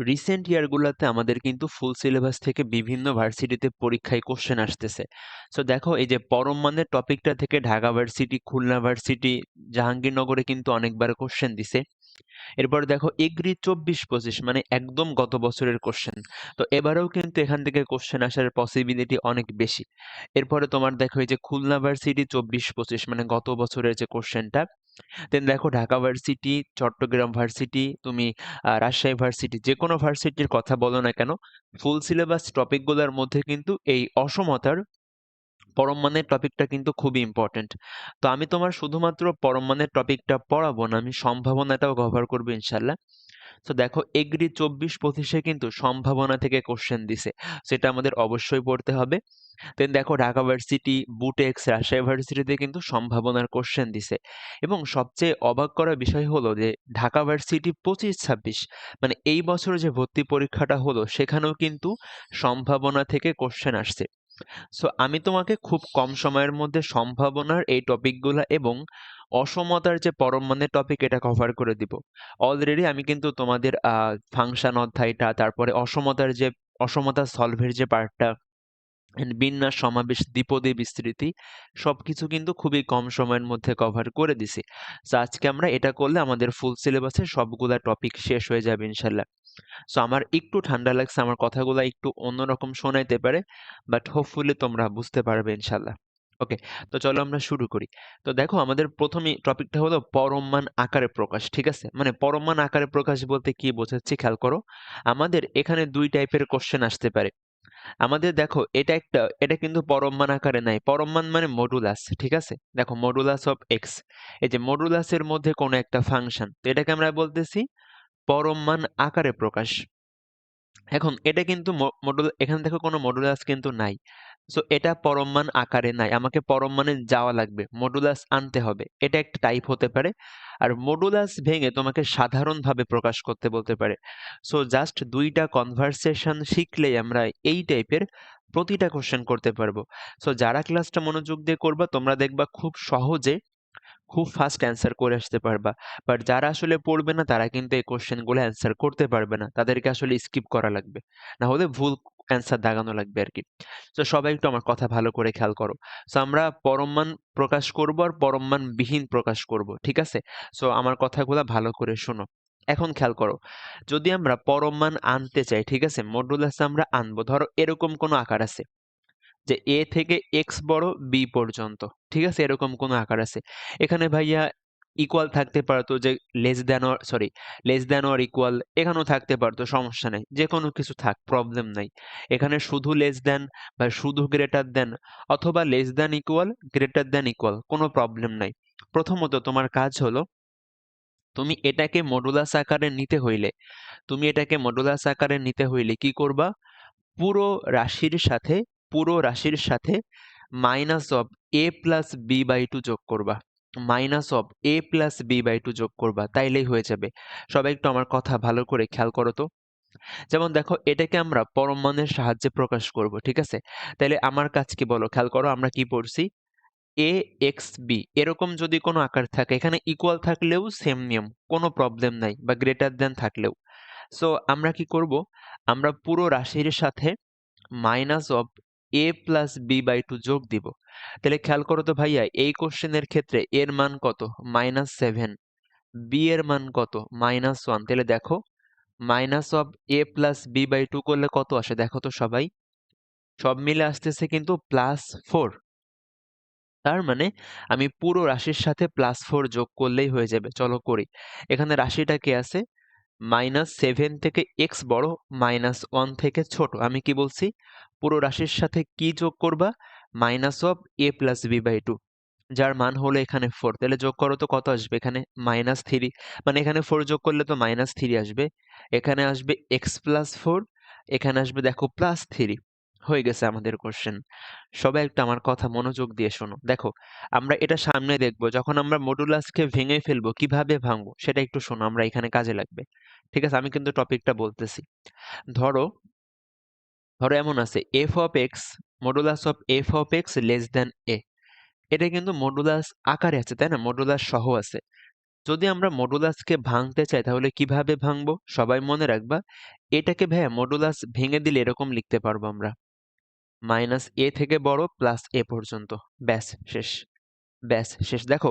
Recent ইয়ারগুলোতে আমাদের কিন্তু full syllabus থেকে বিভিন্ন ভার্সিটিতে পরীক্ষায় কোশ্চেন আসতেছে। সো দেখো এই যে পরম মানের টপিকটা থেকে ঢাকা ভার্সিটি, খুলনা ভার্সিটি, জাহাঙ্গীরনগরে কিন্তু অনেকবার কোশ্চেন দিছে। এরপর দেখো এগ্রি 24-25 মানে একদম গত বছরের কোশ্চেন। তো এবারেও কিন্তু এখান থেকে কোশ্চেন আসার পসিবিলিটি অনেক বেশি। এরপরে তোমার দেখো এই যে খুলনা ভার্সিটি 24-25 মানে গত বছরের যে কোশ্চেনটা, দেন দেখো ঢাকা ভার্সিটি, চট্টগ্রাম ভার্সিটি, তুমি রাজশাহী ভার্সিটি, যে কোনো ভার্সিটির কথা বলো না কেন, ফুল সিলেবাস টপিকগুলোর মধ্যে কিন্তু এই অসমতার পরম মানের টপিকটা কিন্তু খুবই ইম্পর্টেন্ট। তো আমি তোমার শুধুমাত্র পরম মানের টপিকটা পড়াবো না, আমি সম্ভাবনাটাও কভার করবো ইনশাল্লাহ। তো দেখো এগ্রি 24-25 কিন্তু সম্ভাবনা থেকে কোশ্চেন দিছে, সেটা আমাদের অবশ্যই পড়তে হবে। দেন দেখো ঢাকা ভার্সিটি, বুটেক্স, রাজশাহী ভার্সিটিতে কিন্তু সম্ভাবনার কোশ্চেন দিছে। এবং সবচেয়ে অবাক করার বিষয় হলো যে ঢাকা ভার্সিটি 25-26 মানে এই বছর যে ভর্তি পরীক্ষাটা হলো সেখানেও কিন্তু সম্ভাবনা থেকে কোশ্চেন আসছে। সো আমি তোমাকে খুব কম সময়ের মধ্যে সম্ভাবনার এই টপিকগুলা এবং অসমতার যে পরম মানের টপিক এটা কভার করে দিব। অলরেডি আমি কিন্তু তোমাদের ফাংশন অধ্যায়টা, তারপরে অসমতা সলভের যে পার্টটা, বিন্যাস, সমাবেশ, দ্বিপদী বিস্তৃতি সবকিছু কিন্তু খুবই কম সময়ের মধ্যে কভার করে দিছি। তো আজকে আমরা এটা করলে আমাদের ফুল সিলেবাসের সবগুলা টপিক শেষ হয়ে যাবে ইনশাল্লাহ। সো আমার একটু ঠান্ডা লাগছে, আমার কথাগুলো একটু অন্যরকম শোনাইতে পারে, বাট হোপফুলি তোমরা বুঝতে পারবে ইনশাল্লাহ। ওকে, তো চলো আমরা শুরু করি। তো দেখো আমাদের প্রথমে টপিকটা হলো পরমমান আকারে প্রকাশ। ঠিক আছে, মানে পরমমান আকারে প্রকাশ বলতে কি বোঝাচ্ছি খেয়াল করো। আমাদের এখানে দুই টাইপের কোশ্চেন আসতে পারে। আমাদের দেখো এটা কিন্তু পরমমান আকারে নাই, পরমমান মানে মডুলাস। ঠিক আছে, দেখো মডুলাস অফ এক্স, এই যে মডুলাসের মধ্যে কোনো একটা ফাংশন, তো এটাকে আমরা বলতেছি পরমমান আকারে প্রকাশ। এখন এটা কিন্তু এখানে দেখো কোনো মডুলাস কিন্তু নাই। সো এটা পরমমান আকারে নাই, আমাকে পরমমানে যাওয়া লাগবে, মডুলাস আনতে হবে। এটা একটা টাইপ হতে পারে। আর মডুলাস ভেঙে তোমাকে সাধারণভাবে প্রকাশ করতে বলতে পারে। সো জাস্ট দুইটা কনভারসেশন শিখলেই আমরা এই টাইপের প্রতিটা কোশ্চেন করতে পারবো। সো যারা ক্লাসটা মনোযোগ দিয়ে করবা তোমরা দেখবা খুব সহজে, খুব ফাস্ট অ্যান্সার করে আসতে পারবা। বাট যারা আসলে পড়বে না তারা কিন্তু এই কোশ্চেনগুলো অ্যান্সার করতে পারবে না, তাদেরকে আসলে স্কিপ করা লাগবে, না হলে ভুল অ্যান্সার দাগানো লাগবে আর কি। তো সবাই একটু আমার কথা ভালো করে খেয়াল করো। সো আমরা পরমমান প্রকাশ করব আর পরমমান বিহীন প্রকাশ করব, ঠিক আছে? সো আমার কথাগুলো ভালো করে শোনো। এখন খেয়াল করো, যদি আমরা পরমমান আনতে চাই, ঠিক আছে, মডুলাসে আমরা আনবো, ধরো এরকম কোনো আকার আছে যে এ থেকে এক্স বড় বি পর্যন্ত, ঠিক আছে, এরকম কোনো আকার আছে। এখানে ভাইয়া ইকুয়াল থাকতে পারতো, যে লেস দ্যান অর ইকুয়াল, এখানেও থাকতে পারতো, সমস্যা নাই, যে কোনো কিছু থাক, প্রবলেম নাই। এখানে শুধু লেস দ্যান বা শুধু গ্রেটার দ্যান অথবা less than equal, greater than equal, কোনো প্রবলেম নাই। প্রথমত তোমার কাজ হলো, তুমি এটাকে মডুলাস আকারে নিতে হইলে কি করবা? পুরো রাশির সাথে minus of A plus B by two যোগ করবা, যোগ করবা, তাইলেই হয়ে যাবে। সবাই একটু আমার কথা ভালো করে খেয়াল করো তো। যেমন দেখো এটাকে আমরা পরম মানের সাহায্যে প্রকাশ করব, ঠিক আছে? তাইলে আমার কাজ কি বলো, খেয়াল করো, আমরা কি পড়ছি? এ এক্স বি এরকম যদি কোনো আকার থাকে, এখানে ইকুয়াল থাকলেও সেম নিয়ম, কোনো প্রবলেম নাই, বা গ্রেটার দেন থাকলেও। সো আমরা কি করব? আমরা পুরো রাশির সাথে minus of A plus B by two যোগ দিব। তাহলে খেয়াল করো তো ভাইয়া, এই কোশ্চেনের ক্ষেত্রে এর মান কত? -7। বি এর মান কত? -1। তাহলে দেখো minus of A plus B by two করলে কত আসে দেখো তো সবাই, সব মিলে আসতেছে কিন্তু +4। তার মানে আমি পুরো রাশির সাথে +4 যোগ করলেই হয়ে যাবে। চলো করি। এখানে রাশিটা কি আছে? -7 থেকে এক্স বড়, -1 থেকে ছোট। আমি কি বলছি? পুরো রাশির সাথে কি যোগ করবা? Minus of A plus B by two, যার মান হলো এখানে 4। তাহলে যোগ করো তো কত আসবে? এখানে -3, মানে এখানে 4 যোগ করলে তো -3 আসবে। এখানে আসবে x+4, এখানে আসবে দেখো +3। হয়ে গেছে আমাদের কোশ্চেন। সবাই একটু আমার কথা মনোযোগ দিয়ে শোনো। দেখো আমরা এটা সামনে দেখবো, যখন আমরা মডুলাসকে ভেঙে ফেলবো, কিভাবে ভাঙবো সেটা একটু শোনো, আমরা এখানে কাজে লাগবে। ঠিক আছে, আমি কিন্তু টপিকটা বলতেছি। ধরো ধরো এমন আছে f of x, modulus of f of x less than a. এটা কিন্তু মডুলাস আকারে আছে, তাই না? মডুলাস সহ আছে। যদি আমরা মডুলাসকে ভাঙতে চাই তাহলে কিভাবে ভাঙবো? সবাই মনে রাখবা, এটাকে ভাইয়া মডুলাস ভেঙে দিলে এরকম লিখতে পারবো আমরা, মাইনাস এ থেকে বড় প্লাস এ পর্যন্ত। ব্যাস শেষ, ব্যাস শেষ। দেখো,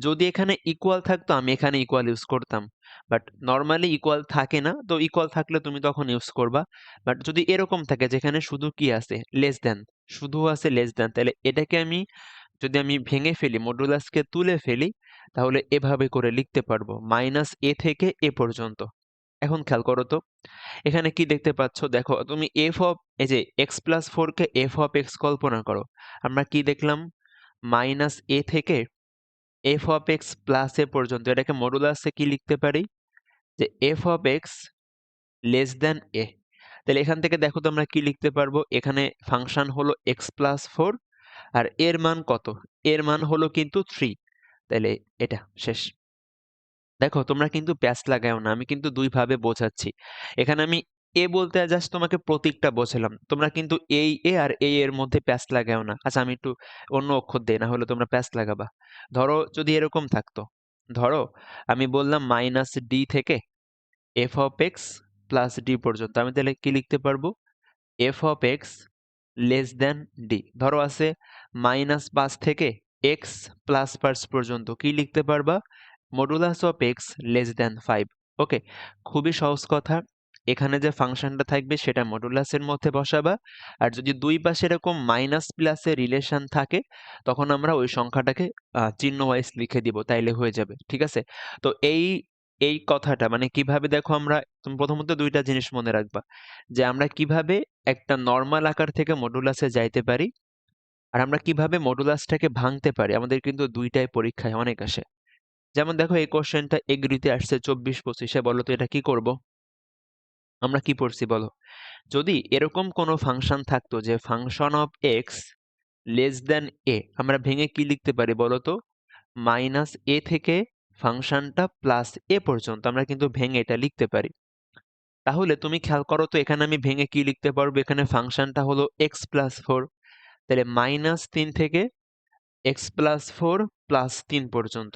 যদি এখানে ইকুয়াল থাকতো আমি এখানে ইকুয়াল ইউজ করতাম, বাট নর্মালি ইকুয়াল থাকে না, তো ইকুয়াল থাকলে তুমি তখন ইউজ করবা। বাট যদি এরকম থাকে যেখানে শুধু কি আছে, লেস দেন, শুধু আছে লেস দেন, তাহলে এটাকে আমি যদি আমি ভেঙে ফেলি, মডুলাসকে তুলে ফেলি, তাহলে এভাবে করে লিখতে পারবো মাইনাস এ থেকে এ পর্যন্ত। এখন খেয়াল করো তো, এখানে কি দেখতে পাচ্ছ? দেখো তুমি এফ অফ, এই যে এক্স প্লাস ফোর কে এফ অফ এক্স কল্পনা করো, আমরা কি দেখলাম? মাইনাস এ থেকে F of x plus a পর্যন্ত। এটাকে মডুলাসে কি লিখতে পারি? যে F of x less than a. তাহলে এখান থেকে দেখো তো আমরা কি লিখতে পারবো? এখানে ফাংশন হলো এক্স প্লাস ফোর, আর এর মান কত? এর মান হলো কিন্তু 3। তাহলে এটা শেষ। দেখো তোমরা কিন্তু প্যাচ লাগাও না, আমি কিন্তু দুই ভাবে বোঝাচ্ছি। এখানে আমি এ বলতে জাস্ট তোমাকে প্রতীকটা বোঝালাম, তোমরা কিন্তু এই এ আর এই এর মধ্যে প্যাচ লাগাও না। আচ্ছা আমি একটু অন্য অক্ষর দেই, না হলে তোমরা প্যাচ লাগাবা। ধরো যদি এরকম থাকতো, ধরো আমি বললাম মাইনাস ডি থেকে F of x plus D পর্যন্ত, আমি তাহলে কি লিখতে পারবো? F of x less then D. ধরো আছে মাইনাস 5 থেকে এক্স প্লাস 5 পর্যন্ত, কি লিখতে পারবা? মডুলাস অফ এক্স লেস দেন 5। ওকে, খুবই সহজ কথা। এখানে যে ফাংশনটা থাকবে সেটা মডুলাসের মধ্যে বসাবা, আর যদি দুই পাশে এরকম মাইনাস প্লাসের রিলেশন থাকে তখন আমরা ওই সংখ্যাটাকে চিহ্ন ওয়াইজ লিখে দিব, তাইলে হয়ে যাবে। ঠিক আছে? তো এই এই কথাটা মানে কিভাবে, দেখো আমরা, তুমি প্রথমত দুইটা জিনিস মনে রাখবা, যে আমরা কিভাবে একটা নরমাল আকার থেকে মডুলাসে যাইতে পারি, আর আমরা কিভাবে মডুলাসটাকে ভাঙতে পারি। আমাদের কিন্তু দুইটাই পরীক্ষায় অনেক আসে। যেমন দেখো এই কোশ্চেনটা এগ্রিতে আসছে 24-25-এ, বলো তো এটা কি করব? আমরা কি পড়ছি বলো? যদি এরকম কোনো ফাংশন থাকতো যে function of x less than a, আমরা ভেঙে কি লিখতে পারি বলো তো? মাইনাস এ থেকে ফাংশনটা প্লাস এ পর্যন্ত, আমরা কিন্তু ভেঙে এটা লিখতে পারি। তাহলে তুমি খেয়াল করো তো, এখানে আমি ভেঙে কি লিখতে পারবো? এখানে ফাংশনটা হলো এক্স প্লাস ফোর, তাহলে -3 থেকে এক্স প্লাস ফোর প্লাস 3 পর্যন্ত।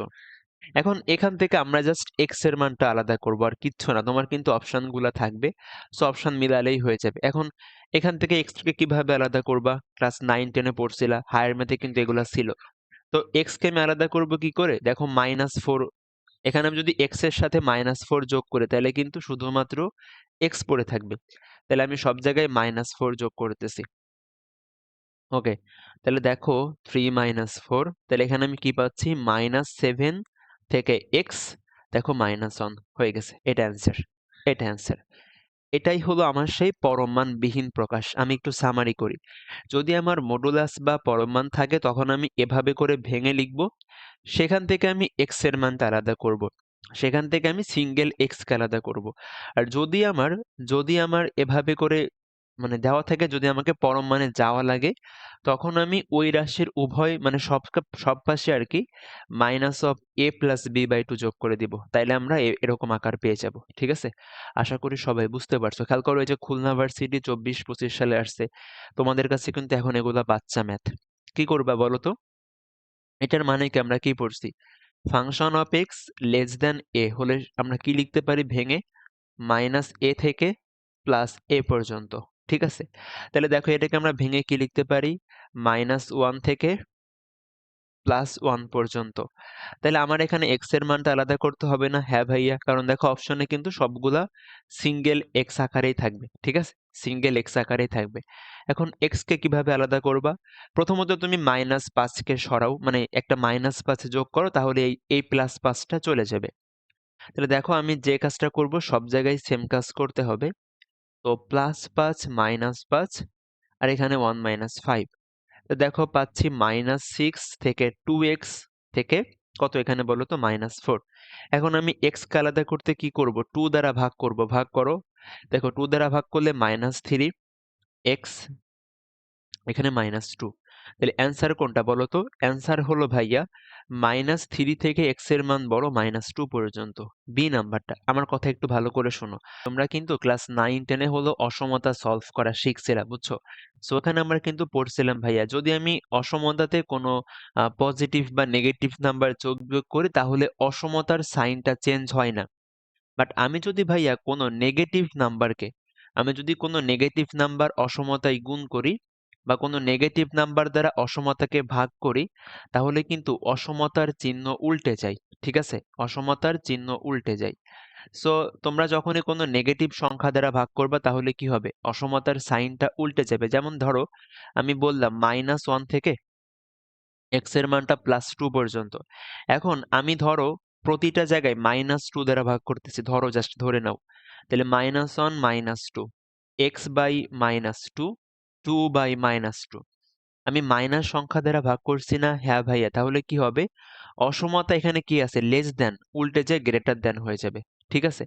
এখন এখান থেকে আমরা জাস্ট এক্স এর মানটা আলাদা করবো, আর কিচ্ছু না। তোমার কিন্তু অপশন গুলা থাকবে, সো অপশন মিলালেই হয়ে যাবে। এখন এখান থেকে এক্স কে কিভাবে আলাদা করবা? ক্লাস 9-10-এ পড়ছিলা, হায়ার ম্যাথে কিন্তু এগুলা ছিল। তো এক্স কে আমি আলাদা করব কি করে? দেখো -4, এখানে আমি যদি এক্স এর সাথে -4 যোগ করি তাহলে কিন্তু শুধুমাত্র এক্স পড়ে থাকবে। তাহলে আমি সব জায়গায় -4 যোগ করতেছি। ওকে, তাহলে দেখো 3 - 4, তাহলে এখানে আমি কি পাচ্ছি? -7 থেকে এক্স, দেখো -1 হয়ে গেছে। এটা অ্যান্সার, এটা অ্যান্সার। এটাই হলো আমার সেই পরমাণবিহীন প্রকাশ। আমি একটু সামারি করি। যদি আমার মডুলাস বা পরমাণ থাকে তখন আমি এভাবে করে ভেঙে লিখব, সেখান থেকে আমি এক্স এর মানটা আলাদা করব, সেখান থেকে আমি সিঙ্গেল এক্স কে আলাদা করব। আর যদি আমার এভাবে করে মানে দেওয়া থাকে, যদি আমাকে পরম মানে যাওয়া লাগে, তখন আমি ওই রাশির উভয় মানে সব পাশে আর কি -a+b/2 যোগ করে দিব, তাইলে আমরা এরকম আকার পেয়ে যাব। ঠিক আছে? আশা করি সবাই বুঝতে পারছো। খেয়াল করো, এই যে খুলনা ভার্সিটি 24-25 সালে আসছে, তোমাদের কাছে কিন্তু এখন এগুলা বাচ্চা ম্যাথ। কি করবা বলো তো? এটার মানে কি, আমরা কি পড়ছি? Function of x less than a হলে আমরা কি লিখতে পারি ভেঙে? -a থেকে +a পর্যন্ত। ঠিক আছে? তাহলে দেখো এটাকে আমরা ভেঙে কি লিখতে পারি? -1 থেকে +1 পর্যন্ত। তাহলে আমার এখানে x এর মানটা আলাদা করতে হবে না? হ্যাঁ ভাইয়া, কারণ দেখো অপশনে কিন্তু সবগুলা সিঙ্গেল x আকারেই থাকবে। ঠিক আছে? সিঙ্গেল x আকারেই থাকবে। এখন x কে কিভাবে আলাদা করবা? প্রথমত তুমি -5 কে সরাও, মানে একটা -5 যোগ করো, তাহলে এই +5টা চলে যাবে। তাহলে দেখো আমি যে কাজটা করব সব জায়গায় সেম কাজ করতে হবে। তো +5 -5 আর এখানে 1 -5। তো দেখো পাচ্ছি -6 থেকে 2x থেকে কত এখানে বলো তো? -4। এখন আমি x কে আলাদা করতে কি করব? 2 দ্বারা ভাগ করব। ভাগ করো। দেখো 2 দ্বারা ভাগ করলে -3, x এখানে -2। তাহলে অ্যান্সার কোনটা বলো তো? অ্যান্সার হলো ভাইয়া -3 থেকে x এর মান বড় -2 পর্যন্ত, বি নাম্বারটা। আমার কথা একটু ভালো করে শোনো। তোমরা কিন্তু ক্লাস 9-10 এ হলো অসমতা সলভ করা শিখছিলা, বুঝছো? সো ওখানে আমরা কিন্তু পড়ছিলাম ভাইয়া, যদি আমি অসমতাতে কোনো পজিটিভ বা নেগেটিভ নাম্বার যোগ বিয়োগ করি তাহলে অসমতার সাইনটা চেঞ্জ হয় না। বাট আমি যদি ভাইয়া কোনো নেগেটিভ নাম্বারকে, আমি যদি কোনো নেগেটিভ নাম্বার অসমতায় গুণ করি বা কোনো নেগেটিভ নাম্বার দ্বারা অসমতাকে ভাগ করি, তাহলে কিন্তু অসমতার চিহ্ন উল্টে যায়। ঠিক আছে? অসমতার চিহ্ন উল্টে যায়। সো তোমরা যখনই কোনো নেগেটিভ সংখ্যা দ্বারা ভাগ করবা তাহলে কি হবে? অসমতার সাইনটা উল্টে যাবে। যেমন ধরো আমি বললাম -1 থেকে x এর মানটা +2 পর্যন্ত। এখন আমি ধরো প্রতিটা জায়গায় -2 দ্বারা ভাগ করতেছি। ধরো, জাস্ট ধরে নাও। তাহলে -1 -2 x বাই -2 2 বাই -2। আমি মাইনাস সংখ্যা দ্বারা ভাগ করছি না? হ্যাঁ ভাইয়া। তাহলে কি হবে? অসমতা এখানে কি আছে? লেস দ্যান, উল্টে যে গ্রেটার দ্যান হয়ে যাবে। ঠিক আছে?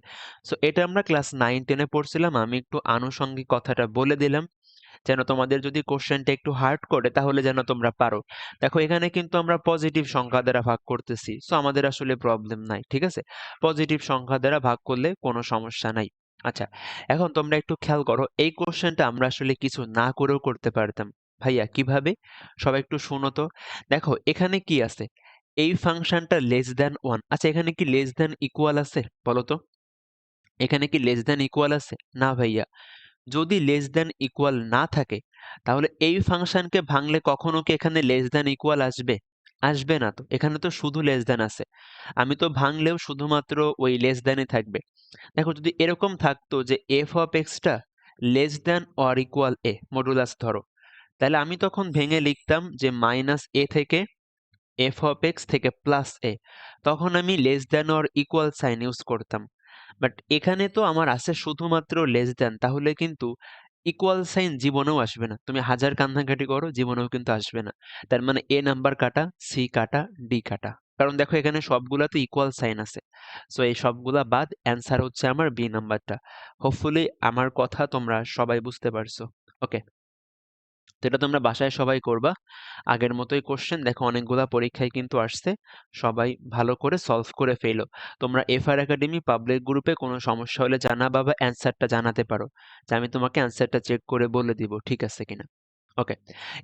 সো এটা আমরা ক্লাস 9-10 এ পড়ছিলাম। আমি একটু আনুষঙ্গিক কথাটা বলে দিলাম, যেন তোমাদের যদি কোশ্চেনটা একটু হার্ড করে তাহলে যেন তোমরা পারো। দেখো এখানে কিন্তু আমরা পজিটিভ সংখ্যা দ্বারা ভাগ করতেছি, সো আমাদের আসলে প্রবলেম নাই। ঠিক আছে? পজিটিভ সংখ্যা দ্বারা ভাগ করলে কোনো সমস্যা নাই। আচ্ছা, এখন তোমরা একটু খেয়াল করো, এই কোশ্চেনটা আমরা আসলে কিছু না করেও করতে পারতাম। ভাইয়া কিভাবে? সবাই একটু শোনো তো। দেখো এখানে কি আছে? এই ফাংশনটা লেস দ্যান 1। আচ্ছা, এখানে কি লেস দ্যান ইকুয়াল আছে বলো তো? এখানে কি লেস দ্যান ইকুয়াল আছে? না ভাইয়া। যদি লেস দ্যান ইকুয়াল না থাকে তাহলে এই ফাংশনকে ভাঙলে কখনো কি এখানে লেস দ্যান ইকুয়াল আসবে? আসবে না তো। এখানে তো শুধু লেস দ্যান আছে। আমি তো ভাঙলেও শুধুমাত্র ওই লেস দ্যানই থাকবে। দেখো যদি এরকম থাকতো যে এফ অফ এক্সটা less than or equal A modulus ধরো, তাহলে আমি তখন ভেঙে লিখতাম যে -a থেকে এফ অফ এক্স থেকে +a, তখন আমি less than or equal sign use করতাম। বাট এখানে তো আমার আছে শুধুমাত্র লেস দ্যান, তাহলে কিন্তু ইকুয়াল সাইন জীবনেও আসবে না। তুমি হাজার কান্নাকাটি করো, জীবনেও কিন্তু আসবে না। তার মানে এ নাম্বার কাটা, সি কাটা, ডি কাটা। কারণ দেখো এখানে সবগুলাতে ইকুয়াল সাইন আছে। সো এই সবগুলা বাদ, অ্যান্সার হচ্ছে আমার বি নাম্বারটা। হোপফুলি আমার কথা তোমরা সবাই বুঝতে পারছো। ওকে, তো এটা তোমরা বাসায় সবাই করবা। আগের মতোই কোশ্চেন, দেখো অনেকগুলা পরীক্ষায় কিন্তু আসছে। সবাই ভালো করে সলভ করে ফেলো। তোমরা এফআর একাডেমি পাবলিক গ্রুপে কোনো সমস্যা হলে জানাবা বা অ্যান্সারটা জানাতে পারো, যে আমি তোমাকে অ্যান্সারটা চেক করে বলে দিব ঠিক আছে কিনা। ওকে,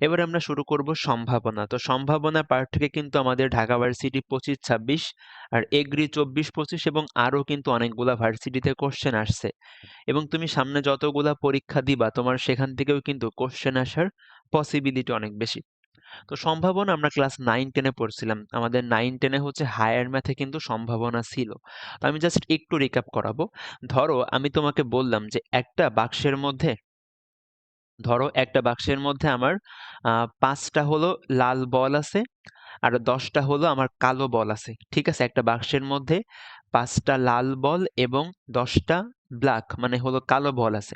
এবারে আমরা শুরু করব সম্ভাবনা। তো সম্ভাবনা পার্ট থেকে কিন্তু আমাদের ঢাকা ভার্সিটি 25-26 আর এগ্রি 24-25 এবং আরো কিন্তু অনেকগুলা ভার্সিটিতে কোশ্চেন আসছে। এবং তুমি সামনে যতগুলা পরীক্ষা দিবা তোমার সেখান থেকেও কিন্তু কোশ্চেন আসার পসিবিলিটি অনেক বেশি। তো সম্ভাবনা আমরা ক্লাস 9-10 এ পড়ছিলাম। আমাদের 9-10 এ হচ্ছে হায়ার ম্যাথে কিন্তু সম্ভাবনা ছিল। তো আমি জাস্ট একটু রিক্যাপ করাবো। ধরো আমি তোমাকে বললাম যে একটা বাক্সের মধ্যে, ধরো একটা বাক্সের মধ্যে আমার 5টা হলো লাল বল আছে আর 10টা হলো আমার কালো বল আছে। ঠিক আছে? একটা বাক্সের মধ্যে 5টা লাল বল এবং 10টা ব্ল্যাক মানে হলো কালো বল আছে।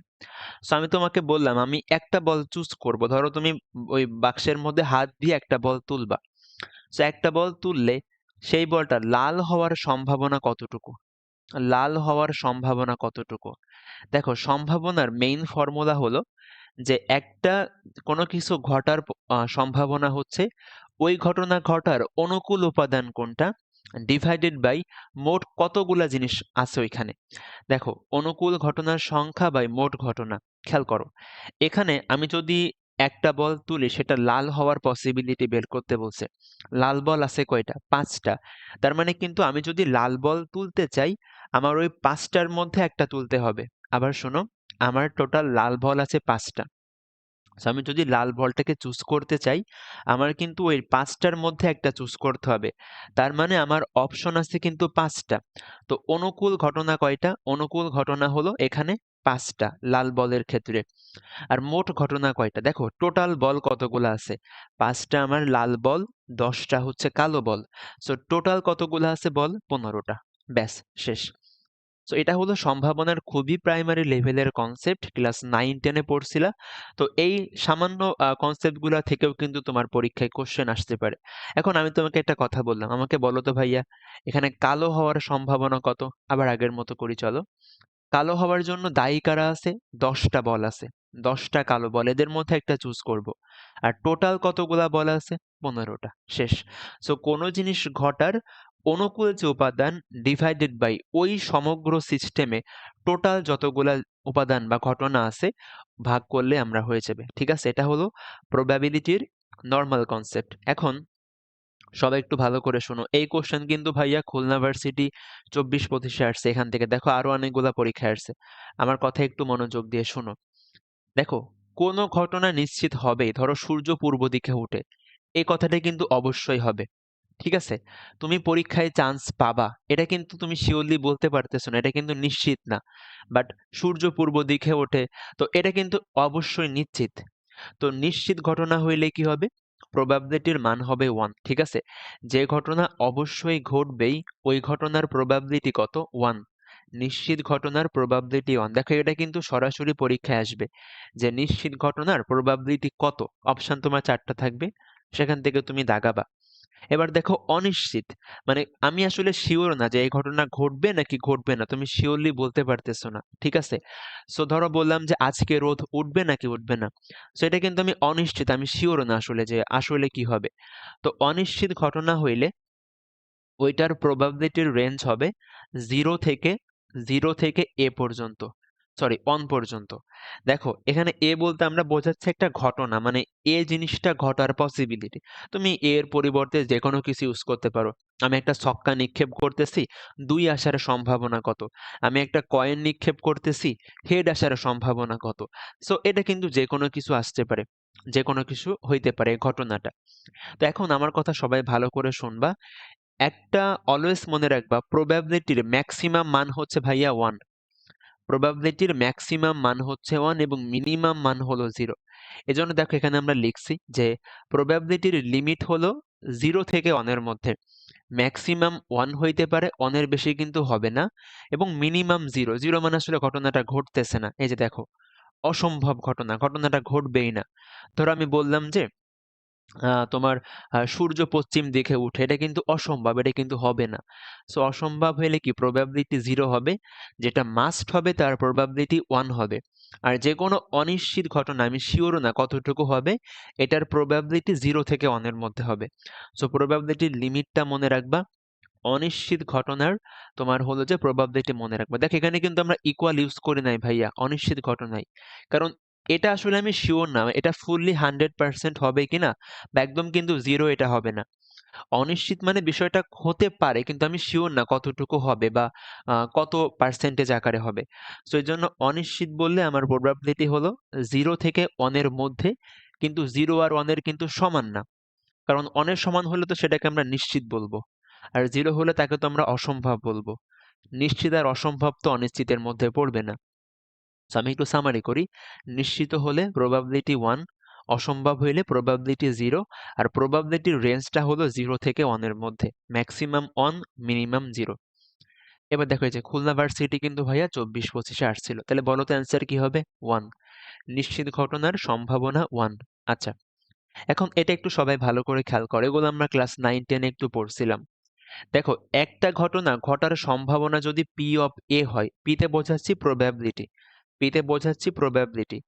সো আমি তোমাকে বললাম আমি একটা বল চুজ করব। ধরো তুমি ওই বাক্সের মধ্যে হাত দিয়ে একটা বল তুলবা। সো একটা বল তুললে সেই বলটা লাল হওয়ার সম্ভাবনা কতটুকু? লাল হওয়ার সম্ভাবনা কতটুকু? দেখো সম্ভাবনার মেইন ফর্মুলা হলো যে একটা কোনো কিছু ঘটার সম্ভাবনা হচ্ছে ওই ঘটনা ঘটার অনুকূল উপাদান কোনটা ডিভাইডেড বাই মোট কতগুলা জিনিস আছে ওইখানে। দেখো অনুকূল ঘটনার সংখ্যা বাই মোট ঘটনা। খেয়াল করো এখানে আমি যদি একটা বল তুলি সেটা লাল হওয়ার পসিবিলিটি বের করতে বলছে। লাল বল আছে কয়টা? 5টা। তার মানে কিন্তু আমি যদি লাল বল তুলতে চাই আমার ওই 5টার মধ্যে একটা তুলতে হবে। আবার শোনো, আমার টোটাল লাল বল আছে 5টা। সো আমি যদি লাল বলটাকে চুজ করতে চাই আমার কিন্তু ওই 5টার মধ্যে একটা চুজ করতে হবে। তার মানে আমার অপশন আছে কিন্তু 5টা। তো অনুকূল ঘটনা কয়টা? অনুকূল ঘটনা হলো এখানে 5টা লাল বলের ক্ষেত্রে। আর মোট ঘটনা কয়টা? দেখো টোটাল বল কতগুলো আছে? 5টা আমার লাল বল, 10টা হচ্ছে কালো বল। সো টোটাল কতগুলো আছে বল? 15টা। ব্যাস, শেষ। সো এটা হলো সম্ভাবনার খুবই প্রাইমারি লেভেলের কনসেপ্ট, ক্লাস 9-10 এ পড়ছিলা। তো এই সামান্য কনসেপ্টগুলা থেকেও কিন্তু তোমার পরীক্ষায় কোশ্চেন আসতে পারে। এখন আমি তোমাকে একটা কথা বললাম, আমাকে বলো তো ভাইয়া এখানে কালো হওয়ার সম্ভাবনা কত? আবার আগের মতো করি চলো। কালো হওয়ার জন্য দায়ী কারা আছে? 10টা বল আছে। 10টা কালো বল, এদের মধ্যে একটা চুজ করব। আর টোটাল কতগুলা বল আছে? 15টা। শেষ। সো কোনো জিনিস ঘটার অনুকূল যে উপাদান ডিভাইডেড বাই ওই সমগ্র সিস্টেমে টোটাল যতগুলা উপাদান বা ঘটনা আছে ভাগ করলে আমরা হয়ে যাবে। ঠিক আছে, এটা হলো প্রবাবিলিটির নর্মাল কনসেপ্ট। এখন সবাই একটু ভালো করে শোনো, এই কোশ্চেন কিন্তু ভাইয়া খুলনা ভার্সিটি 24-25 আসছে, এখান থেকে দেখো আরো অনেকগুলা পরীক্ষা আসছে। আমার কথা একটু মনোযোগ দিয়ে শোনো। দেখো, কোনো ঘটনা নিশ্চিত হবেই, ধরো সূর্য পূর্ব দিকে উঠে, এই কথাটা কিন্তু অবশ্যই হবে। ঠিক আছে, তুমি পরীক্ষায় চান্স পাবা, এটা কিন্তু তুমি শিওরলি বলতে পারতেছো না, এটা কিন্তু নিশ্চিত না। বাট সূর্য পূর্ব দিকে ওঠে, তো এটা কিন্তু অবশ্যই নিশ্চিত। তো নিশ্চিত ঘটনা হইলে কি হবে? প্রবাবিলিটির মান হবে 1। ঠিক আছে, যে ঘটনা অবশ্যই ঘটবেই ওই ঘটনার প্রবাবিলিটি কত? 1। নিশ্চিত ঘটনার প্রবাবিলিটি 1। দেখো, এটা কিন্তু সরাসরি পরীক্ষায় আসবে যে নিশ্চিত ঘটনার প্রবাবিলিটি কত। অপশন তোমার 4টা থাকবে, সেখান থেকে তুমি দাগাবা। এবার দেখো অনিশ্চিত, মানে আমি আসলে শিওর না যে এই ঘটনা ঘটবে নাকি ঘটবে না, তুমি শিওরলি বলতে পারতেছো না। ঠিক আছে, সো ধরো বললাম যে আজকে রোদ উঠবে নাকি উঠবে না, সো এটা কিন্তু আমি অনিশ্চিত, আমি শিওর না আসলে যে আসলে কি হবে। তো অনিশ্চিত ঘটনা হইলে ওইটার প্রবাবিলিটির রেঞ্জ হবে জিরো থেকে এ পর্যন্ত, সরি 1 পর্যন্ত। দেখো এখানে এ বলতে আমরা বোঝাচ্ছি একটা ঘটনা, মানে এ জিনিসটা ঘটার পসিবিলিটি। তুমি এর পরিবর্তে যে কোনো কিছু ইউজ করতে পারো। আমি একটা ছক্কা নিক্ষেপ করতেছি, 2 আসার সম্ভাবনা কত? আমি একটা কয়েন নিক্ষেপ করতেছি, হেড আসার সম্ভাবনা কত? সো এটা কিন্তু যে কোনো কিছু আসতে পারে, যে কোনো কিছু হইতে পারে এই ঘটনাটা। তো এখন আমার কথা সবাই ভালো করে শুনবা। একটা অলওয়েজ মনে রাখবা, প্রবাবিলিটির ম্যাক্সিমাম মান হচ্ছে ভাইয়া 1। প্রবাবিলিটির ম্যাক্সিমাম মান হচ্ছে 1 এবং মিনিমাম মান হলো 0। এজন্য দেখো এখানে আমরা লিখছি যে প্রবাবিলিটির লিমিট হলো 0 থেকে 1 এর মধ্যে। ম্যাক্সিমাম 1 হইতে পারে, 1 এর বেশি কিন্তু হবে না, এবং মিনিমাম 0। 0 মানে আসলে ঘটনাটা ঘটতেছে না। এই যে দেখো, অসম্ভব ঘটনা, ঘটনাটা ঘটবেই না। ধরো আমি বললাম যে তোমার সূর্য পশ্চিম দিকে উঠে, এটা কিন্তু অসম্ভব, এটা কিন্তু হবে না। সো অসম্ভব হলে কি প্রবাবিলিটি 0 হবে, যেটা মাস্ট হবে তার প্রবাবিলিটি 1 হবে। আর যে কোনো অনিশ্চিত ঘটনা আমি শিওর না কতটুকু হবে, এটার প্রবাবিলিটি 0 থেকে 1 এর মধ্যে হবে। সো প্রবাবিলিটির লিমিটটা মনে রাখবা। অনিশ্চিত ঘটনার তোমার হলো যে প্রবাবিলিটি মনে রাখবা। দেখ এখানে কিন্তু আমরা ইকুয়াল ইউজ করি নাই ভাইয়া অনিশ্চিত ঘটনায়, কারণ এটা আসলে আমি শিওর না এটা ফুললি 100% হবে কিনা, বা একদম কিন্তু 0 এটা হবে না। অনিশ্চিত মানে বিষয়টা হতে পারে কিন্তু আমি শিওর না কতটুকু হবে, বা কত পার্সেন্টেজ আকারে হবে। সো এই জন্য অনিশ্চিত বললে আমার প্রবাবিলিটি হলো 0 থেকে 1 এর মধ্যে, কিন্তু 0 আর 1 এর কিন্তু সমান না। কারণ 1 এর সমান হলে তো সেটাকে আমরা নিশ্চিত বলবো, আর 0 হলে তাকে তো আমরা অসম্ভব বলবো। নিশ্চিত আর অসম্ভব তো অনিশ্চিতের মধ্যে পড়বে না। সো আমি একটু সামারি করি। নিশ্চিত হলে প্রবাবিলিটি 1, অসম্ভব হইলে প্রবাবিলিটি 0, আর প্রবাবিলিটির রেঞ্জটা হলো 0 থেকে 1 এর মধ্যে, ম্যাক্সিমাম 1, মিনিমাম 0। এবার দেখো এই যে খুলনা ভার্সিটি কিন্তু ভাইয়া 24-25 আসছিল, তাহলে বলো তো অ্যান্সার কি হবে? 1। নিশ্চিত ঘটনার সম্ভাবনা 1। আচ্ছা, এখন এটা একটু সবাই ভালো করে খেয়াল করে, এগুলো আমরা ক্লাস 9-10 একটু পড়ছিলাম। দেখো, একটা ঘটনা ঘটার সম্ভাবনা যদি পি অফ এ হয়, পিতে বোঝাচ্ছি প্রবাবিলিটি, পিতে বোঝাচ্ছি প্রবাবিলিটি।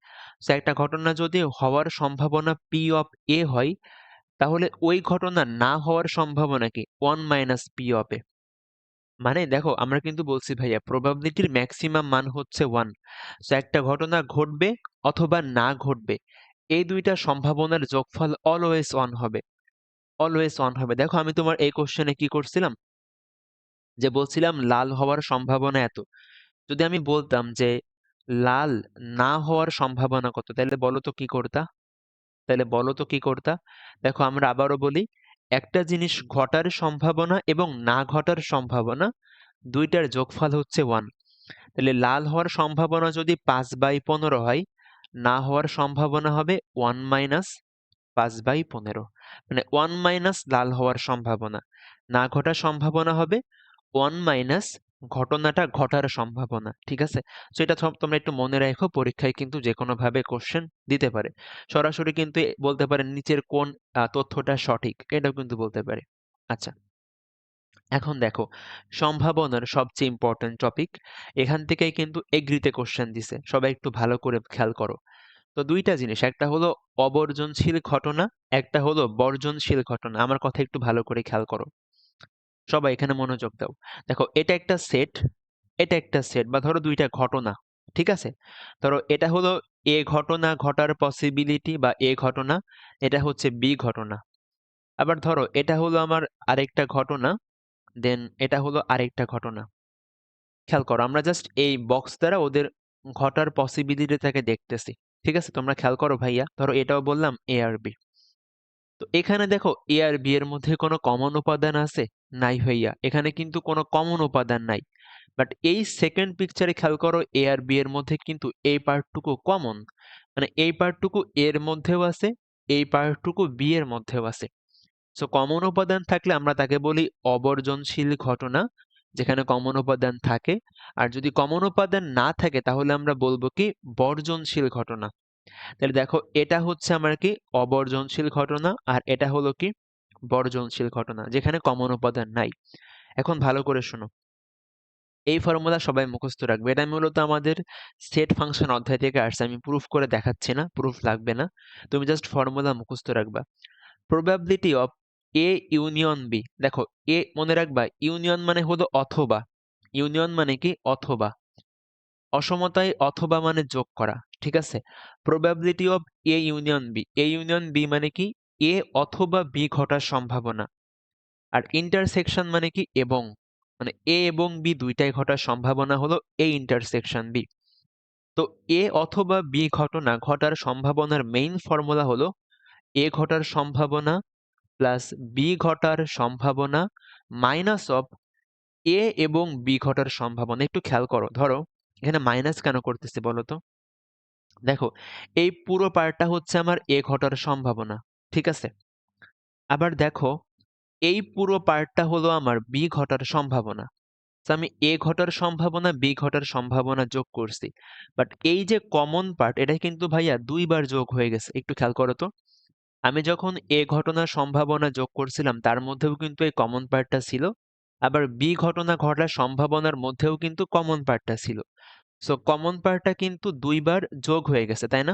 সো একটা ঘটনা যদি হওয়ার সম্ভাবনা পি অফ এ হয়, তাহলে ওই ঘটনা না হওয়ার সম্ভাবনা কি? 1 মাইনাস পি অফ এ। মানে দেখো আমরা কিন্তু বলছি ভাইয়া প্রবাবিলিটির ম্যাক্সিমাম মান হচ্ছে 1। সো একটা ঘটনা ঘটবে অথবা না ঘটবে, এই দুইটা সম্ভাবনার যোগফল অলওয়েজ 1 হবে, অলওয়েজ 1 হবে। দেখো আমি তোমার এই কোশ্চেনে কি করছিলাম, যে বলছিলাম লাল হওয়ার সম্ভাবনা এত। যদি আমি বলতাম যে লাল না হওয়ার সম্ভাবনা কত, তাহলে বলো তো কি করতা? তাহলে বলো তো কি করতা? দেখো আমরা আবারও বলি, একটা জিনিস ঘটার সম্ভাবনা এবং না ঘটার সম্ভাবনা দুইটার যোগফল হচ্ছে 1। তাহলে লাল হওয়ার সম্ভাবনা যদি 5/15 হয়, না হওয়ার সম্ভাবনা হবে 1 মাইনাস 5/15। মানে 1 মাইনাস লাল হওয়ার সম্ভাবনা, না ঘটার সম্ভাবনা হবে 1 মাইনাস ঘটনাটা ঘটার সম্ভাবনা। ঠিক আছে, তো এটা তোমরা একটু মনে রাখো, পরীক্ষায় কিন্তু যে কোনো ভাবে কোশ্চেন দিতে পারে। সরাসরি কিন্তু বলতে পারে নিচের কোন তথ্যটা সঠিক, এটাও কিন্তু বলতে পারে। আচ্ছা, এখন দেখো সম্ভাবনার সবচেয়ে ইম্পর্টেন্ট টপিক, এখান থেকেই কিন্তু এগ্রিতে কোশ্চেন দিছে, সবাই একটু ভালো করে খেয়াল করো। তো দুইটা জিনিস, একটা হলো অবর্জনশীল ঘটনা, একটা হলো বর্জনশীল ঘটনা। আমার কথা একটু ভালো করে খেয়াল করো, সবাই এখানে মনোযোগ দাও। দেখো এটা একটা সেট, এটা একটা সেট, বা ধরো দুইটা ঘটনা, ঠিক আছে? ধরো এটা হলো এ ঘটনা ঘটার পসিবিলিটি বা এ ঘটনা, এটা হচ্ছে বি ঘটনা। আবার ধরো এটা হলো আমার আরেকটা ঘটনা, দেন এটা হলো আরেকটা ঘটনা। খেয়াল করো, আমরা জাস্ট এই বক্স দ্বারা ওদের ঘটার পসিবিলিটিটাকে দেখতেছি। ঠিক আছে, তোমরা খেয়াল করো ভাইয়া, ধরো এটাও বললাম এ আর বি। তো এখানে দেখো এ আর বি এর মধ্যে কোনো কমন উপাদান আছে? নাই ভাইয়া, এখানে কিন্তু কোনো কমন উপাদান নাই। বাট এই সেকেন্ড পিকচারে খেয়াল করো, এ আর বি এর মধ্যে কিন্তু এই পার্টটুকু কমন, মানে এই পার্টটুকু এর মধ্যেও আছে, এই পার্টটুকু বি এর মধ্যেও আছে। সো কমন উপাদান থাকলে আমরা তাকে বলি অবর্জনশীল ঘটনা, যেখানে কমন উপাদান থাকে। আর যদি কমন উপাদান না থাকে তাহলে আমরা বলবো কি বর্জনশীল ঘটনা। তাহলে দেখো এটা হচ্ছে আমার কি অবর্জনশীল ঘটনা, আর এটা হলো কি বর্জনশীল ঘটনা, যেখানে কমন উপাদান নাই। এখন ভালো করে শোনো, এই ফর্মুলা সবাই মুখস্থ রাখবে। এটা মূলত আমাদের সেট ফাংশন অধ্যায় থেকে আসছে, আমি প্রুফ করে দেখাচ্ছি না, প্রুফ লাগবে না, তুমি জাস্ট ফর্মুলা মুখস্থ রাখবা। Probability of A union B, দেখো এ মনে রাখবা, ইউনিয়ন মানে হলো অথবা, ইউনিয়ন মানে কি অথবা, অসমতায় অথবা মানে যোগ করা, ঠিক আছে? Probability of A union B, A union B মানে কি এ অথবা বি ঘটার সম্ভাবনা। আর ইন্টারসেকশন মানে কি এবং, মানে এ এবং বি দুইটাই ঘটার সম্ভাবনা হলো এ ইন্টারসেকশন বি। তো এ অথবা বি ঘটনা ঘটার সম্ভাবনার মেইন ফর্মুলা হলো এ ঘটার সম্ভাবনা প্লাস বি ঘটার সম্ভাবনা মাইনাস অফ এ এবং বি ঘটার সম্ভাবনা। একটু খেয়াল করো, ধরো এখানে মাইনাস কেন করতেছি বলো তো? দেখো এই পুরো পার্টটা হচ্ছে আমার এ ঘটার সম্ভাবনা, ঠিক আছে? আবার দেখো এই পুরো পার্টটা হলো আমার বি ঘটার সম্ভাবনা। তো আমি এ ঘটার সম্ভাবনা বি ঘটার সম্ভাবনা যোগ করছি, বাট এই যে কমন পার্ট এটা কিন্তু ভাইয়া দুইবার যোগ হয়ে গেছে। একটু খেয়াল করো তো, আমি যখন এ ঘটনার সম্ভাবনা যোগ করছিলাম তার মধ্যেও কিন্তু এই কমন পার্টটা ছিল, আবার বি ঘটনা ঘটার সম্ভাবনার মধ্যেও কিন্তু কমন পার্টটা ছিল। সো কমন পার্টটা কিন্তু দুইবার যোগ হয়ে গেছে, তাই না?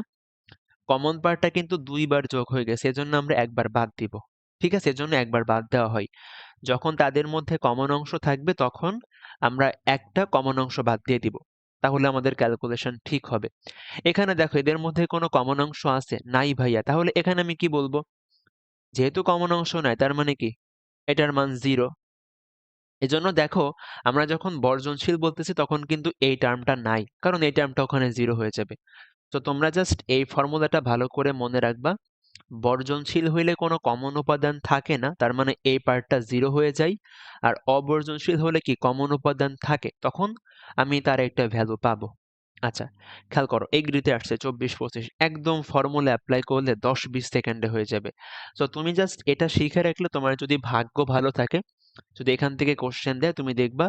কমন পার্টটা কিন্তু দুইবার যোগ হয়ে গেছে, এজন্য আমরা একবার বাদ দিব। ঠিক আছে, এজন্য একবার বাদ দেওয়া হয়। যখন তাদের মধ্যে কমন অংশ থাকবে তখন আমরা একটা কমন অংশ বাদ দিয়ে দিব, তাহলে আমাদের ক্যালকুলেশন ঠিক হবে। এখানে দেখো এদের মধ্যে কোনো কমন অংশ আছে নাই ভাইয়া, তাহলে এখানে আমি কি বলবো? যেহেতু কমন অংশ নাই তার মানে কি এটার মান 0। এজন্য দেখো আমরা যখন বর্জনশীল বলতেছি তখন কিন্তু এই টার্মটা নাই, কারণ এই টার্মটা ওখানে 0 হয়ে যাবে। তো তোমরা জাস্ট এই ফর্মুলাটা ভালো করে মনে রাখবা, বর্জনশীল হইলে কোনো কমন উপাদান থাকে না, তার মানে এই পার্টটা 0 হয়ে যায়। আর অবর্জনশীল হলে কি কমন উপাদান থাকে, তখন আমি তার একটা ভ্যালু পাবো। আচ্ছা, খেয়াল করো এগ্রিতে আসছে 24-25, একদম ফর্মুলা অ্যাপ্লাই করলে 10-20 সেকেন্ডে হয়ে যাবে। তো তুমি জাস্ট এটা শিখে রাখলে, তোমার যদি ভাগ্য ভালো থাকে, যদি এখান থেকে কোশ্চেন দেয় তুমি দেখবা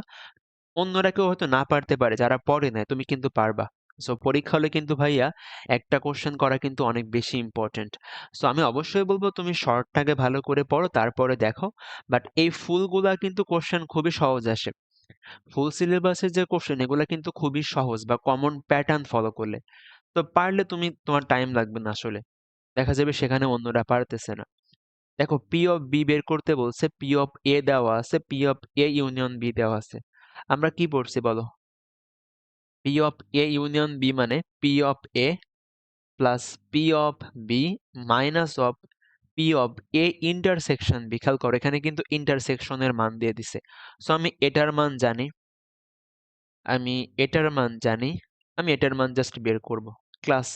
অন্যরা কেউ হয়তো না পারতে পারে, যারা পড়ে নাই, তুমি কিন্তু পারবা। সো পরীক্ষা হলে কিন্তু ভাইয়া একটা কোশ্চেন করা কিন্তু অনেক বেশি ইম্পর্টেন্ট। সো আমি অবশ্যই বলবো তুমি শর্টটাকে ভালো করে পড়ো, তারপরে দেখো। বাট এই ফুলগুলা কিন্তু কোশ্চেন খুবই সহজ আসে, ফুল সিলেবাসের যে কোশ্চেন এগুলা কিন্তু খুবই সহজ বা কমন প্যাটার্ন ফলো করলে। তো পারলে তুমি, তোমার টাইম লাগবে না আসলে, দেখা যাবে সেখানে অন্যরা পারতেছে না। দেখো পি অফ বি বের করতে বলছে, পি অফ এ দেওয়া আছে, P of A union B দেওয়া আছে। আমরা কি পড়ছি বলো? P of A union B মানে P of A plus P of B minus of P of A intersection B. খেয়াল করো এখানে কিন্তু ইন্টারসেকশনের মান দিয়ে দিছে। সো আমি এটার মান জানি, আমি এটার মান জানি, আমি এটার মান জাস্ট বের করব। ক্লাস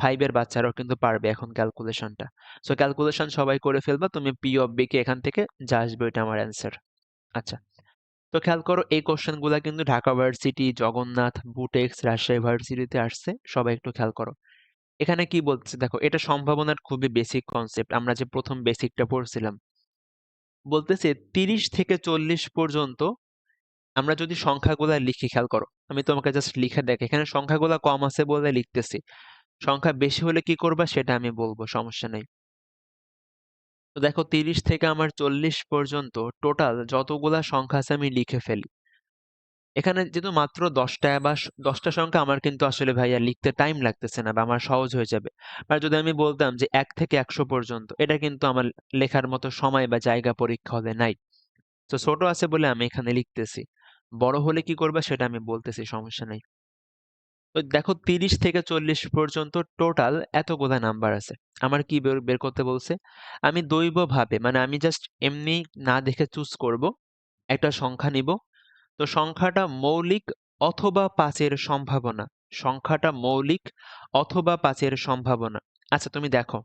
5 এর বাচ্চারাও কিন্তু পারবে এখন ক্যালকুলেশনটা। সো ক্যালকুলেশন সবাই করে ফেলবা, তুমি পি অফ বি কে এখান থেকে যা আসবে ওইটা আমার অ্যান্সার। আচ্ছা, তো খেয়াল করো এই কোশ্চেন গুলা কিন্তু ঢাকা ভার্সিটি, জগন্নাথ, বুটেক্স, রাজশাহী ভার্সিটিতে আসছে, সবাই একটু খেয়াল করো। এখানে কি বলছে দেখো, এটা সম্ভাবনার খুবই বেসিক কনসেপ্ট, আমরা যে প্রথম বেসিকটা পড়ছিলাম। বলতেছে 30 থেকে 40 পর্যন্ত আমরা যদি সংখ্যাগুলা লিখি, খেয়াল করো আমি তোমাকে জাস্ট লিখে দেখ, এখানে সংখ্যাগুলা কম আছে বলে লিখতেছি, সংখ্যা বেশি হলে কি করবা সেটা আমি বলবো, সমস্যা নেই। তো দেখো 30 থেকে আমার 40 পর্যন্ত টোটাল যতগুলা সংখ্যা আছে আমি লিখে ফেলি। এখানে যেহেতু মাত্র 10টা সংখ্যা, আমার কিন্তু আসলে ভাইয়া লিখতে টাইম লাগতেছে না বা আমার সহজ হয়ে যাবে। আর যদি আমি বলতাম যে 1 থেকে 100 পর্যন্ত, এটা কিন্তু আমার লেখার মতো সময় বা জায়গা পরীক্ষা হলে নাই। তো ছোট আছে বলে আমি এখানে লিখতেছি। বড় হলে কি করবা সেটা আমি বলতেছি, সমস্যা নাই। তো দেখো 30 থেকে 40 পর্যন্ত টোটাল এতগুলা নাম্বার আছে। আমার কি বের বের করতে বলছে? আমি দৈবভাবে, মানে আমি জাস্ট এমনি না দেখে চুজ করব, একটা সংখ্যা নিব। তো সংখ্যাটা মৌলিক অথবা 5-এর সম্ভাবনা। সংখ্যাটা মৌলিক অথবা 5-এর সম্ভাবনা। আচ্ছা তুমি দেখো,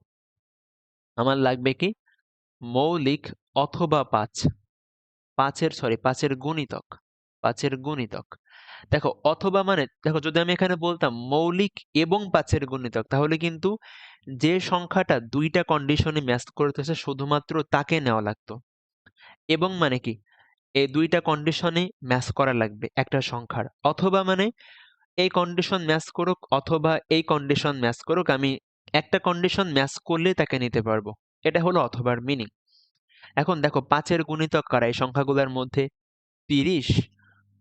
আমার লাগবে কি? মৌলিক অথবা 5। 5-এর গুণিতক। 5-এর গুণিতক। দেখো অথবা মানে দেখো, যদি আমি এখানে বলতাম মৌলিক এবং 5-এর গুণিতক, তাহলে কিন্তু যে সংখ্যাটা দুইটা কন্ডিশনে ম্যাচ করতেছে শুধুমাত্র তাকে নেওয়া লাগতো। এবং মানে কি? এই দুইটা কন্ডিশনে ম্যাচ করা লাগবে একটা সংখ্যার। অথবা মানে এই কন্ডিশন ম্যাচ করুক অথবা এই কন্ডিশন ম্যাচ করুক, আমি একটা কন্ডিশন ম্যাচ করলে তাকে নিতে পারবো। এটা হলো অথবার মিনিং। এখন দেখো 5-এর গুণিতক কারা এই সংখ্যাগুলোর মধ্যে? 30,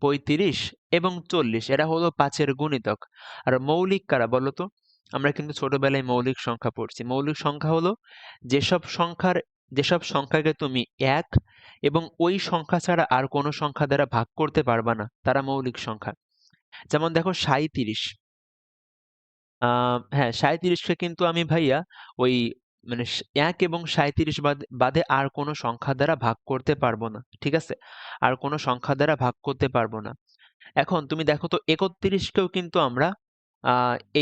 35 এবং 40, এরা হলো 5-এর গুণিতক। আর মৌলিক কারা বলো তো? আমরা কিন্তু ছোটবেলায় মৌলিক সংখ্যা পড়ছি। মৌলিক সংখ্যা হলো যেসব সংখ্যাকে তুমি এক এবং ওই সংখ্যা ছাড়া আর কোনো সংখ্যা দ্বারা ভাগ করতে পারবা না, তারা মৌলিক সংখ্যা। যেমন দেখো 37। হ্যাঁ, 37কে কিন্তু আমি ভাইয়া ওই মানে 1 এবং 37 বাদে আর কোনো সংখ্যা দ্বারা ভাগ করতে পারবো না। ঠিক আছে? আর কোনো সংখ্যা দ্বারা ভাগ করতে পারবো না। এখন তুমি দেখো তো 31কেও কিন্তু আমরা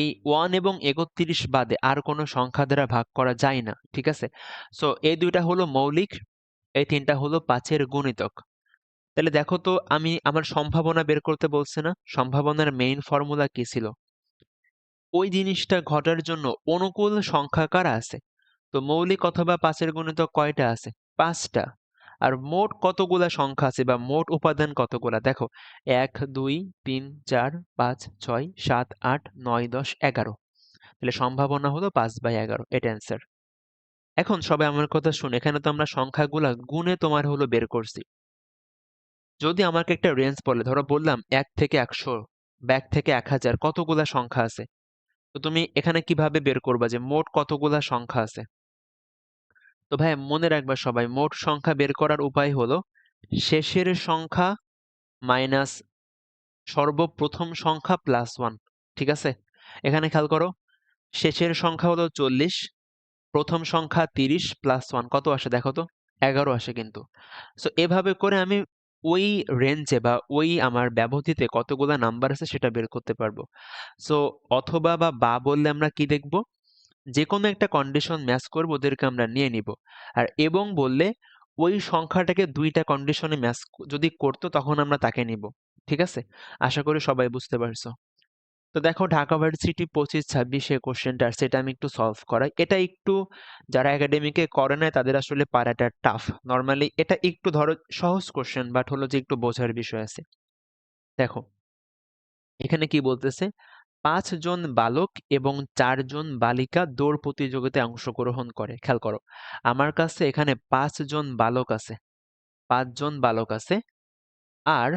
এই 1 এবং 31 বাদে আর কোনো সংখ্যা দ্বারা ভাগ করা যায় না। ঠিক আছে? সো এই দুইটা হলো মৌলিক, এই তিনটা হলো 5-এর গুণিতক। তাহলে দেখো তো, আমি আমার সম্ভাবনা বের করতে বলছে না? সম্ভাবনার মেইন ফর্মুলা কি ছিল? ওই জিনিসটা ঘটার জন্য অনুকূল সংখ্যা কারা আছে? তো মৌলিক অথবা 5-এর গুণিতক কয়টা আছে? 5টা। আর মোট কতগুলা সংখ্যা আছে বা মোট উপাদান কতগুলা? দেখো 1, 2, 3, 4, 5, 6, 7, 8, 9, 10, 11। তাহলে সম্ভাবনা হলো 5/11, এটা অ্যান্সার। এখন সবাই আমার কথা শুনে, এখানে তো আমরা সংখ্যাগুলা গুণে তোমার হলো বের করছি। যদি আমাকে একটা রেঞ্জ বলে, ধরো বললাম 1 থেকে 100 বা 1 থেকে 1000 কতগুলা সংখ্যা আছে, তো তুমি এখানে কিভাবে বের করবা যে মোট কতগুলা সংখ্যা আছে? তো ভাই মনে রাখবা সবাই, মোট সংখ্যা বের করার উপায় হলো শেষের সংখ্যা মাইনাস সর্বপ্রথম সংখ্যা প্লাস 1। ঠিক আছে? এখানে খেয়াল করো, শেষের সংখ্যা হলো 40, প্রথম সংখ্যা 30 প্লাস 1 কত আসে দেখো তো? 11 আসে কিন্তু। সো এভাবে করে আমি ওই রেঞ্জে বা ওই আমার ব্যবধিতে কতগুলা নাম্বার আছে সেটা বের করতে পারবো। সো অথবা বা বললে আমরা কি দেখব? যে কোনো একটা কন্ডিশন ম্যাচ করবো, ওদেরকে আমরা নিয়ে নিব। আর এবং বললে ওই সংখ্যাটাকে দুইটা কন্ডিশনে ম্যাচ যদি করতো, তখন আমরা তাকে নিব। ঠিক আছে? আশা করি সবাই বুঝতে পারছো। তো দেখো ঢাকা ভার্সিটি 25-26 কোশ্চেনটা, সেটা আমি একটু সলভ করাই। এটা একটু যারা একাডেমিকে করে নাই তাদের আসলে পারাটা টাফ। নর্মালি এটা একটু ধরো সহজ কোশ্চেন, বাট হলো যে একটু বোঝার বিষয় আছে। দেখো এখানে কি বলতেছে? 5 জন বালক এবং 4 জন বালিকা দৌড় প্রতিযোগিতায় অংশগ্রহণ করে। খেয়াল করো, আমার কাছে এখানে 5 জন বালক আছে, 5 জন বালক আছে, আর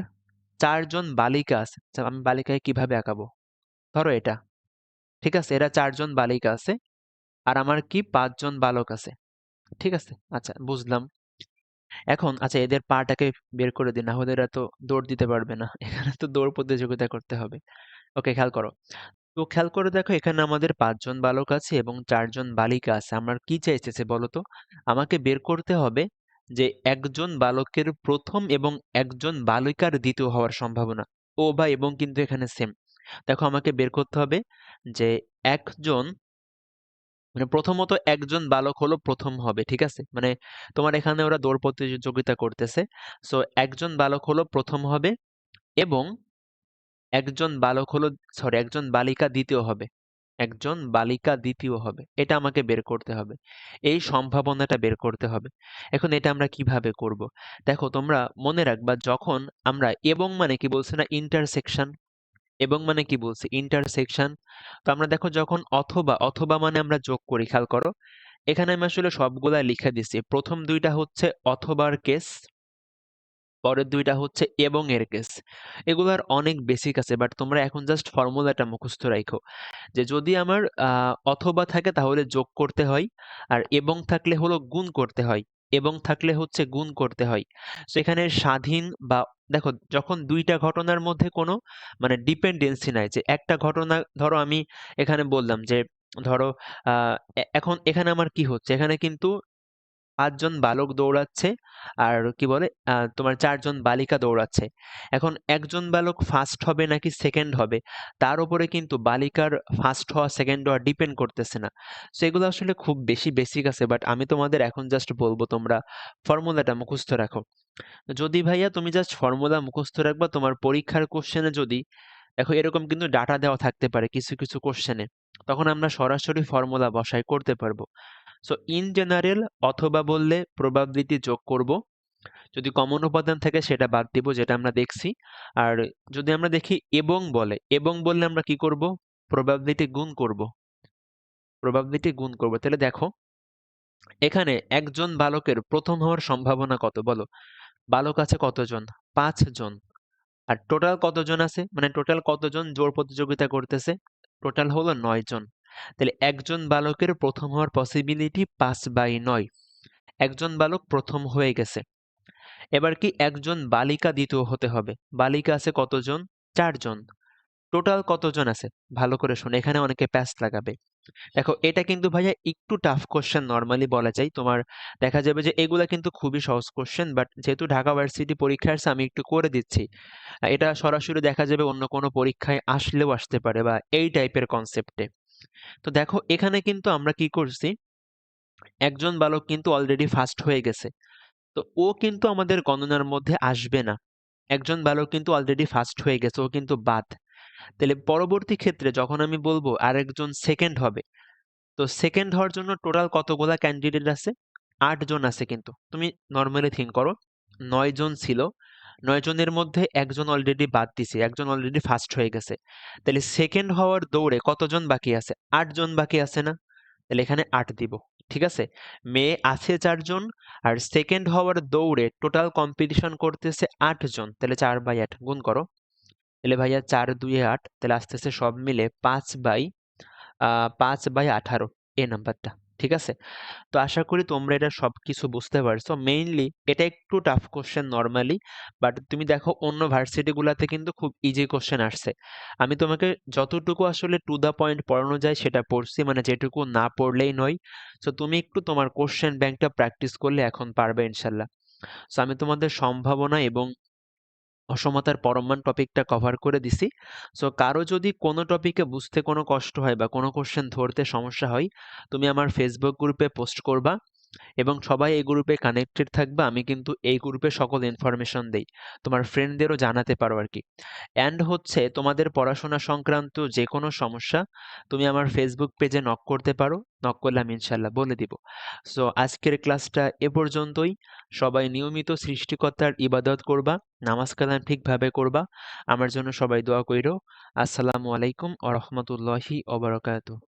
4 জন বালিকা আছে। আচ্ছা, আমি বালিকায় কিভাবে আঁকাবো? ধরো এটা। ঠিক আছে, এরা 4 জন বালিকা আছে, আর আমার কি 5 জন বালক আছে। ঠিক আছে, আচ্ছা বুঝলাম। এখন আচ্ছা, এদের পাটাকে বের করে দিই, না হলে এরা তো দৌড় দিতে পারবে না। এখানে তো দৌড় প্রতিযোগিতা করতে হবে। ওকে, খেয়াল করো। তো খেয়াল করে দেখো, এখানে আমাদের 5 জন বালক আছে এবং 4 জন বালিকা আছে। আমার কি চাইতেছে বলো তো? আমাকে বের করতে হবে যে একজন বালকের প্রথম এবং একজন বালিকার দ্বিতীয় হওয়ার সম্ভাবনা। ও বা এবং কিন্তু এখানে সেম। দেখো আমাকে বের করতে হবে যে একজন, মানে প্রথমত একজন বালক হলো প্রথম হবে। ঠিক আছে? মানে তোমার এখানে ওরা দৌড় প্রতিযোগিতা করতেছে। সো একজন বালক হলো প্রথম হবে এবং একজন বালিকা দ্বিতীয় হবে। একজন বালিকা দ্বিতীয় হবে। এটা আমাকে বের করতে হবে। এই সম্ভাবনাটা বের করতে হবে। এখন এটা আমরা কিভাবে করব? দেখো তোমরা মনে রাখবা, যখন আমরা এবং মানে কি বলছি না, ইন্টারসেকশন। এবং মানে কি বলছি? ইন্টারসেকশন। তো আমরা দেখো যখন অথবা মানে আমরা যোগ করি, খেয়াল করো এখানে আমি আসলে সবগুলা লিখে দিছি। প্রথম দুইটা হচ্ছে অথবার কেস, পরের দুইটা হচ্ছে এবং এর কেস। এগুলার অনেক বেসিক আছে, বাট তোমরা এখন জাস্ট ফর্মুলাটা মুখস্থ রাখো যে যদি আমার অথবা থাকে তাহলে যোগ করতে হয়, আর এবং থাকলে হলো গুণ করতে হয়, এবং থাকলে হচ্ছে গুণ করতে হয়। সেখানে স্বাধীন বা দেখো, যখন দুইটা ঘটনার মধ্যে কোনো মানে ডিপেন্ডেন্সি নাই, যে একটা ঘটনা ধরো আমি এখানে বললাম যে ধরো এখন এখানে আমার কি হচ্ছে, এখানে কিন্তু ৫ জন বালক দৌড়াচ্ছে আর কি বলে তোমার ৪ জন বালিকা দৌড়াচ্ছে। এখন একজন বালক ফার্স্ট হবে নাকি সেকেন্ড হবে তার উপরে কিন্তু বালিকার ফার্স্ট হওয়া সেকেন্ড হওয়া ডিপেন্ড করতেছে না। সো এগুলো আসলে খুব বেশি বেসিক আছে, বাট আমি তোমাদের এখন জাস্ট বলবো তোমরা ফর্মুলাটা মুখস্থ রাখো। যদি ভাইয়া তুমি জাস্ট ফর্মুলা মুখস্থ রাখবা, তোমার পরীক্ষার কোশ্চেনে যদি দেখো এরকম কিন্তু ডাটা দেওয়া থাকতে পারে কিছু কিছু কোশ্চেনে, তখন আমরা সরাসরি ফর্মুলা বসাই করতে পারবো। সো ইন জেনারেল অথবা বললে প্রবাবিলিটি যোগ করব, যদি কমন উপাদান থাকে সেটা বাদ দিব যেটা আমরা দেখছি। আর যদি আমরা দেখি এবং বলে, এবং বললে আমরা কি করব, প্রবাবিলিটি গুণ করব, প্রবাবিলিটি গুণ করব। তাহলে দেখো এখানে একজন বালকের প্রথম হওয়ার সম্ভাবনা কত বলো? বালক আছে কতজন? ৫ জন। আর টোটাল কতজন আছে, মানে টোটাল কতজন জোর প্রতিযোগিতা করতেছে? টোটাল হলো ৯ জন। তাহলে একজন বালকের প্রথম হওয়ার পসিবিলিটি ৫/৯। একজন বালক প্রথম হয়ে গেছে। এবার কি একজন বালিকা দ্বিতীয় হতে হবে? বালিকা আছে কতজন? ৪ জন। টোটাল কতজন আছে? ভালো করে শোনো, এখানে অনেকে প্যাচ লাগাবে। দেখো এটা কিন্তু ভাইয়া একটু টাফ কোশ্চেন নরমালি বলা যায়। তোমার দেখা যাবে যে এগুলা কিন্তু খুবই সহজ কোশ্চেন, বাট যেহেতু ঢাকা ভার্সিটি পরীক্ষা আসছে আমি একটু করে দিচ্ছি। এটা সরাসরি দেখা যাবে অন্য কোনো পরীক্ষায় আসলেও আসতে পারে বা এই টাইপের কনসেপ্টে। তো দেখো এখানে কিন্তু আমরা কি করছি, একজন বালক কিন্তু অলরেডি ফার্স্ট হয়ে গেছে। তো ও কিন্তু আমাদের গণনার মধ্যে আসবে না। একজন বালক কিন্তু অলরেডি ফার্স্ট হয়ে গেছে, ও কিন্তু বাদ। তাহলে পরবর্তী ক্ষেত্রে যখন আমি বলবো আরেকজন সেকেন্ড হবে, তো সেকেন্ড হওয়ার জন্য টোটাল কতগুলা ক্যান্ডিডেট আছে? ৮ জন আছে। কিন্তু তুমি নর্মালি থিঙ্ক করো, ৯ জন ছিল, ৯ জনের মধ্যে একজন অলরেডি বাদ দিছে, একজন অলরেডি ফার্স্ট হয়ে গেছে। তাহলে সেকেন্ড হওয়ার দৌড়ে কতজন বাকি আছে? ৮ জন বাকি আছে না? তাহলে এখানে ৮ দিব। ঠিক আছে? মেয়ে আছে ৪ জন, আর সেকেন্ড হওয়ার দৌড়ে টোটাল কম্পিটিশন করতেছে ৮ জন। তাহলে 4/8 গুণ করো। তাহলে ভাইয়া 4 2 8, তাহলে আসতেছে সব মিলে 5/18 এই নাম্বারটা। ঠিক আছে? তো আশা করি তোমরা এটা সবকিছু বুঝতে পারছো। মেইনলি এটা একটু টাফ কোশ্চেন নরমালি, বাট তুমি দেখো অন্য ভার্সিটি গুলাতে কিন্তু খুব ইজি কোশ্চেন আসছে। আমি তোমাকে যতটুকু আসলে টু দা পয়েন্ট পড়ানো যায় সেটা পড়ছি, মানে যেটুকু না পড়লেই নয়। সো তুমি একটু তোমার কোশ্চেন ব্যাংকটা প্র্যাকটিস করলে এখন পারবে ইনশাল্লাহ। সো আমি তোমাদের সম্ভাবনা এবং অসমতার পরমাণু টপিকটা কভার করে দিছি। সো কারো যদি কোনো টপিকে বুঝতে কোনো কষ্ট হয় বা কোনো কোশ্চেন ধরতে সমস্যা হয়, তুমি আমার ফেসবুক গ্রুপে পোস্ট করবা এবং সবাই এই গ্রুপে কানেক্টেড থাকবে। আমি কিন্তু এই গ্রুপে সকল ইনফরমেশন দেই, তোমার ফ্রেন্ডদেরও জানাতে পারো আর কি। অ্যান্ড হচ্ছে তোমাদের পড়াশোনা সংক্রান্ত যে কোনো সমস্যা তুমি আমার ফেসবুক পেজে নক করতে পারো, নক করলে আমি ইনশাল্লাহ বলে দিব। সো আজকের ক্লাসটা এ পর্যন্তই। সবাই নিয়মিত সৃষ্টিকর্তার ইবাদত করবা, নামাজ কালাম ঠিকভাবে করবা। আমার জন্য সবাই দোয়া কইরো। আসসালামু আলাইকুম ওয়া রাহমাতুল্লাহি ওয়া বারাকাতুহু।